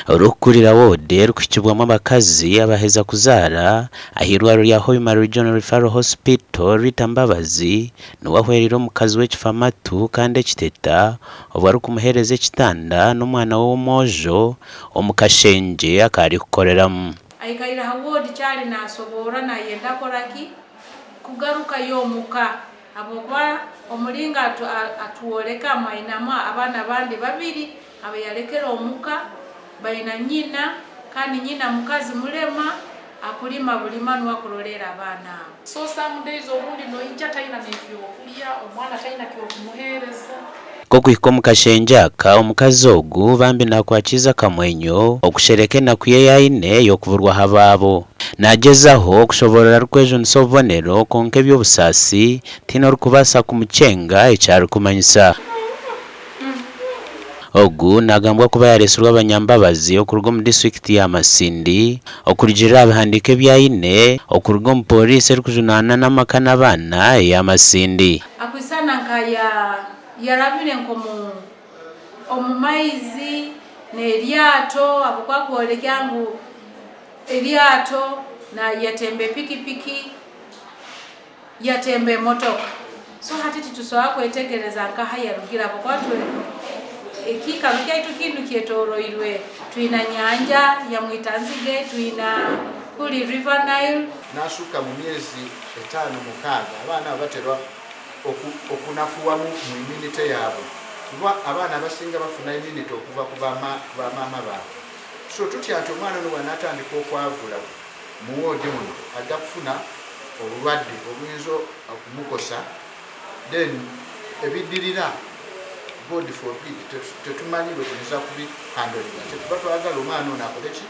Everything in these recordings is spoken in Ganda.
Urukurira wode rukikibwamo abakazi abaheza kuzara ahirwaro rya Hoima Regional Referral Hospital ritambabazi nuwahwerira omukazi w'ekifa amatu kandi ekiteta obwari kumuhereza ekitanda n'omwana w'omwojo omukashenje akari kukoreramu ayikaira hawodi cyari nasobora nayenda koraki kugaruka yomuka abokuba omulinga atuoleka mainama abana bandi babiri abayalekera omuka baina nyina kandi nyina mukazi mulema akulima bulima nwakurolera abana so some days obundi no inja taina n'ebyo kulya omwana taina kyo kumuhereza kokuhika omukashenje aka omukazi ogu bambi nakwakiza kamwenyo okushereke nakuye yaine yokuvurwa hababo nagezaho okushoborera rukwejonisa obubonero konka eby'obusasi tina rukubasa kumucenga ekyari kumanyisa ogu nagambwa kuba yaresurwa abanyambabazi okuruga mu district ya Masindi okurigirira abihandika ebyaine okuruga mu polisi erikujunana n'amakana abana ya Masindi akwisana nkaya yarabire nkomu omumaizi n'eryato akukwakwolekya ngu eryato na yatembe pikipiki yatembe motoka so hatiti tusobola kwetegereza nka hayarugira abakwatwe ekika kyaitu kindu kyetoroirwe tuina nyanja ya Mwitanzige tuina kuli River Nile nashuka mu myezi 5-6 abana baterwa okunafuwa mu immunity yabo kuba abana basinga bafuna immunity okuva ku mama ba so tutyanto omwana no wanatandika okwavula mu wodi muno ajja kufuna obulwadde obuyinza okumukosa then ebidirira God forbid tetumanyi bwe tuyinza kubihandolera tetuba twagala omwana ono akoleki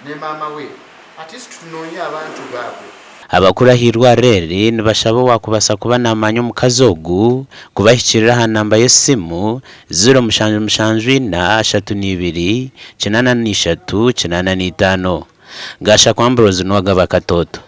ne maama we at least tunoonya abantu baabwe abakurahirwa reri nibashaba wakubasa kuba namanya omukazi ogu kubahikirira ha namba y'essimu 077432 839 gasha kwambrozi nwagaba katoto